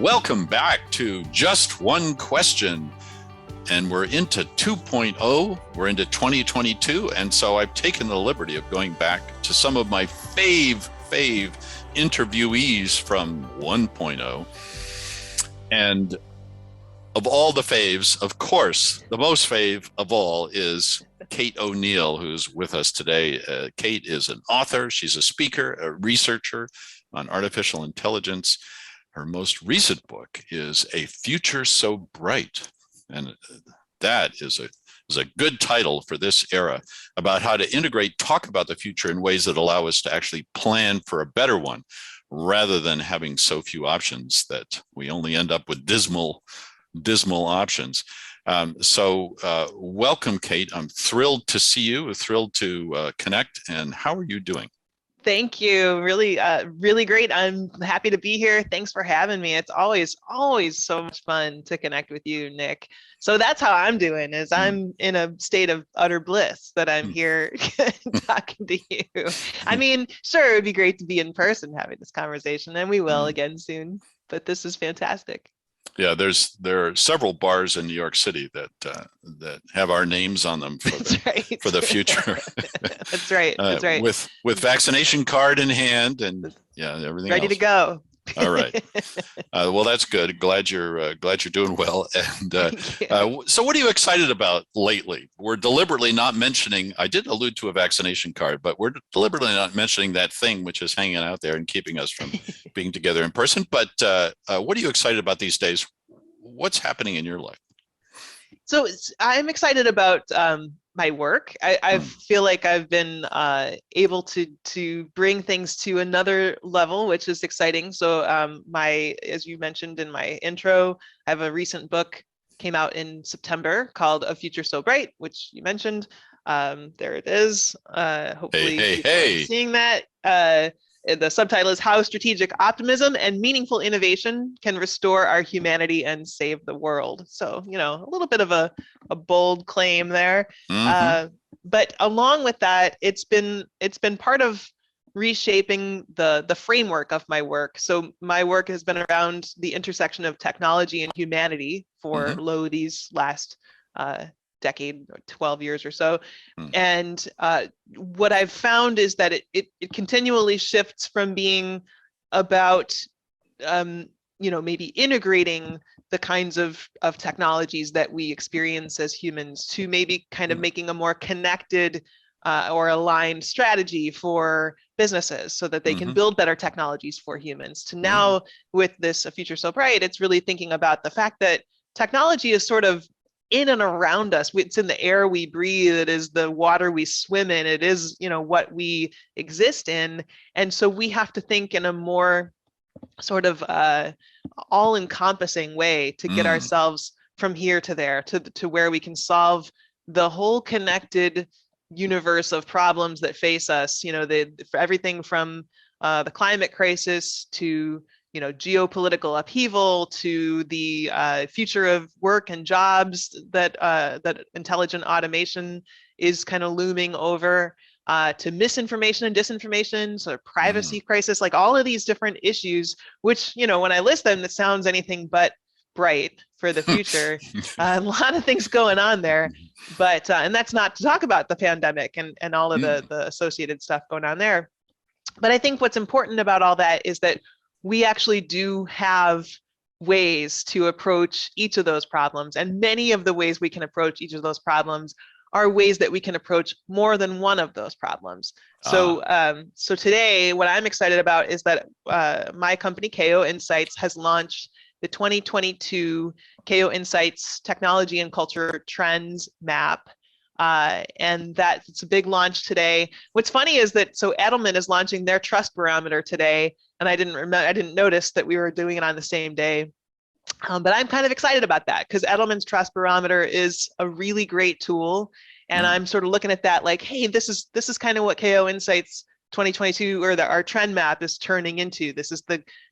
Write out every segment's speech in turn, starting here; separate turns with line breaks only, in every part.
welcome back to Just One Question. And we're into 2.0, we're into 2022. And so I've taken the liberty of going back to some of my fave interviewees from 1.0. And of all the faves, of course, the most fave of all is Kate O'Neill, who's with us today. Kate is an author, she's a speaker, a researcher on artificial intelligence. Her most recent book is A Future So Bright. And that is a good title for this era, about how to integrate, talk about the future in ways that allow us to actually plan for a better one, rather than having so few options that we only end up with dismal options. So welcome, Kate. I'm thrilled to see you, thrilled to connect. And how are you doing?
Thank you. Really great. I'm happy to be here. Thanks for having me. It's always so much fun to connect with you, Nick. So that's how I'm doing, is I'm in a state of utter bliss that I'm here talking to you. I mean, sure, it'd be great to be in person having this conversation, and we will again soon, but this is fantastic.
Yeah, there are several bars in New York City that have our names on them for the future.
That's right. That's right.
With vaccination card in hand and everything
ready
else.
To go.
All right. Well, that's good. Glad you're doing well. And so, what are you excited about lately? We're deliberately not mentioning. I did allude to a vaccination card, but we're deliberately not mentioning that thing which is hanging out there and keeping us from being together in person. But what are you excited about these days? What's happening in your life?
So I'm excited about my work. I feel like I've been able to bring things to another level, which is exciting. So as you mentioned in my intro, I have a recent book came out in September called A Future So Bright, which you mentioned. There it is. Hopefully seeing that. The subtitle is How Strategic Optimism and Meaningful Innovation Can Restore Our Humanity and Save the World. So, a little bit of a bold claim there. But along with that, it's been part of reshaping the framework of my work. So my work has been around the intersection of technology and humanity for these last decade, 12 years or so. And what I've found is that it continually shifts from being about, maybe integrating the kinds of technologies that we experience as humans to maybe kind of making a more connected or aligned strategy for businesses so that they can build better technologies for humans. To now, with this A Future So Bright, it's really thinking about the fact that technology is sort of in and around us. It's in the air we breathe. It is the water we swim in. It is, what we exist in. And so we have to think in a more sort of all-encompassing way to get ourselves from here to there, to where we can solve the whole connected universe of problems that face us. For everything from the climate crisis to geopolitical upheaval, to the future of work and jobs that intelligent automation is kind of looming over, to misinformation and disinformation, sort of privacy crisis, like all of these different issues, which, when I list them, it sounds anything but bright for the future. A lot of things going on there, but and that's not to talk about the pandemic and all of the associated stuff going on there. But I think what's important about all that is that we actually do have ways to approach each of those problems. And many of the ways we can approach each of those problems are ways that we can approach more than one of those problems. So today, what I'm excited about is that my company, KO Insights, has launched the 2022 KO Insights Technology and Culture Trends Map. And it's a big launch today. What's funny is that Edelman is launching their trust barometer today, and I didn't notice that we were doing it on the same day. But I'm kind of excited about that because Edelman's trust barometer is a really great tool, and I'm sort of looking at that like, hey, this is kind of what KO Insights 2022 or our trend map is turning into. This is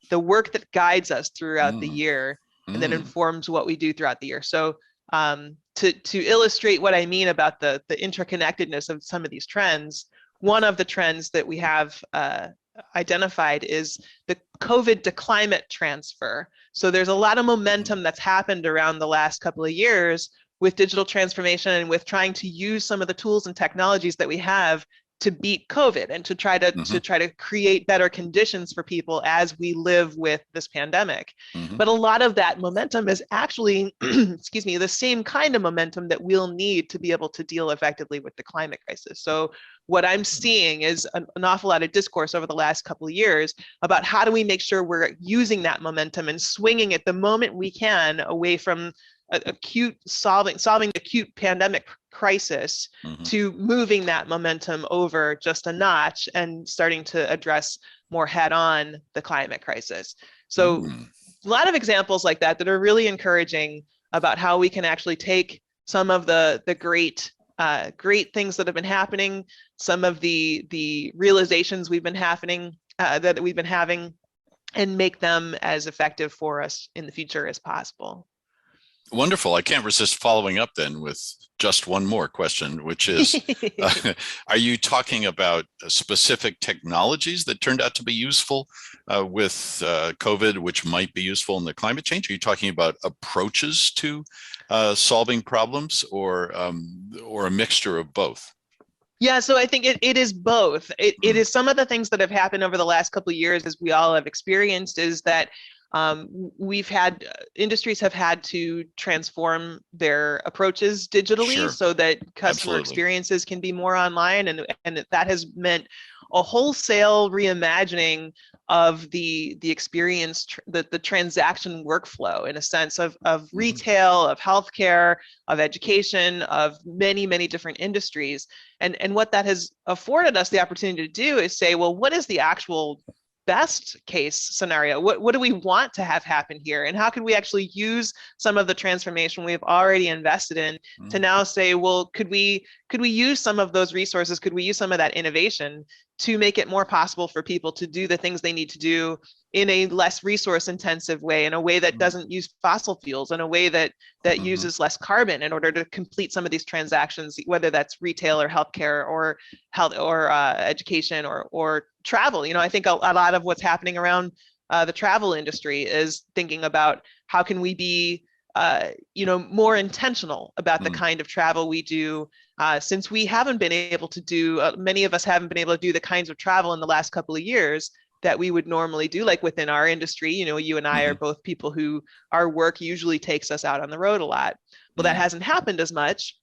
the work that guides us throughout the year and that informs what we do throughout the year. So to illustrate what I mean about the interconnectedness of some of these trends, one of the trends that we have identified is the COVID to climate transfer. So there's a lot of momentum that's happened around the last couple of years with digital transformation and with trying to use some of the tools and technologies that we have to beat COVID and to try to create better conditions for people as we live with this pandemic. But a lot of that momentum is actually, excuse me, the same kind of momentum that we'll need to be able to deal effectively with the climate crisis. So what I'm seeing is an awful lot of discourse over the last couple of years about how do we make sure we're using that momentum and swinging it the moment we can away from solving acute pandemic crisis to moving that momentum over just a notch and starting to address more head-on the climate crisis. So a lot of examples like that are really encouraging about how we can actually take some of the great things that have been happening, some of the realizations we've been having, and make them as effective for us in the future as possible.
Wonderful. I can't resist following up then with just one more question, which is, are you talking about specific technologies that turned out to be useful with COVID, which might be useful in the climate change? Are you talking about approaches to solving problems, or a mixture of both?
Yeah, so I think it is both. It is some of the things that have happened over the last couple of years, as we all have experienced, is that industries have had to transform their approaches digitally so that customer experiences can be more online, and that has meant a wholesale reimagining of the experience, the transaction workflow, in a sense of retail, of healthcare, of education, of many different industries. And what that has afforded us the opportunity to do is say, well, what is the actual best case scenario? What do we want to have happen here? And how can we actually use some of the transformation we've already invested in to now say, well, could we use some of those resources? Could we use some of that innovation to make it more possible for people to do the things they need to do in a less resource intensive way, in a way that doesn't use fossil fuels, in a way that uses less carbon, in order to complete some of these transactions, whether that's retail or healthcare or health or education or travel. I think a lot of what's happening around the travel industry is thinking about how can we be more intentional about the kind of travel we do, since we haven't been able to do, many of us haven't been able to do the kinds of travel in the last couple of years that we would normally do, like within our industry. You and I are both people who our work usually takes us out on the road a lot. Well, that hasn't happened as much.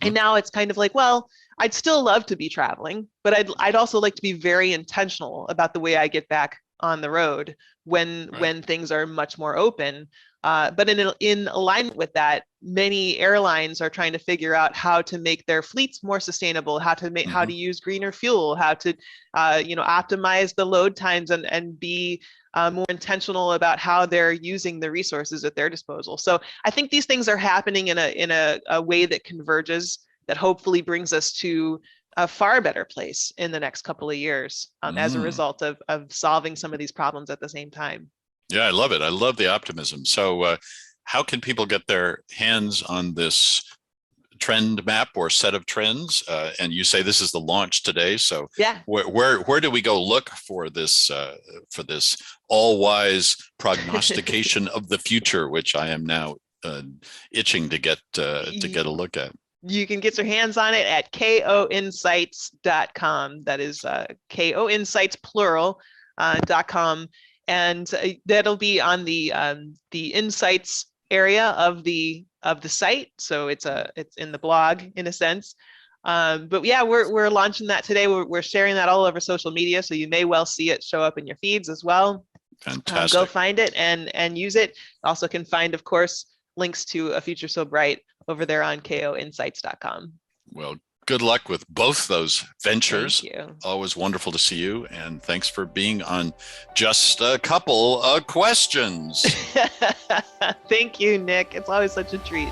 And now it's kind of like, well, I'd still love to be traveling, but I'd also like to be very intentional about the way I get back on the road when things are much more open. But in alignment with that, many airlines are trying to figure out how to make their fleets more sustainable, how to use greener fuel, how to optimize the load times and be more intentional about how they're using the resources at their disposal. So I think these things are happening in a way that converges, that hopefully brings us to a far better place in the next couple of years as a result of solving some of these problems at the same time.
Yeah, I love it. I love the optimism. So how can people get their hands on this trend map or set of trends? And you say this is the launch today. So
yeah,
where do we go look for this all-wise prognostication of the future, which I am now itching to get a look at?
You can get your hands on it at koinsights.com. That is koinsights plural .com. And that'll be on the insights area of the site. So it's in the blog in a sense. But yeah, we're launching that today. We're sharing that all over social media, so you may well see it show up in your feeds as well.
Fantastic.
Go find it and use it. Also can find, of course, links to A Future So Bright over there on koinsights.com.
Well, good luck with both those ventures.
Thank you.
Always wonderful to see you. And thanks for being on Just a Couple of Questions.
Thank you, Nick. It's always such a treat.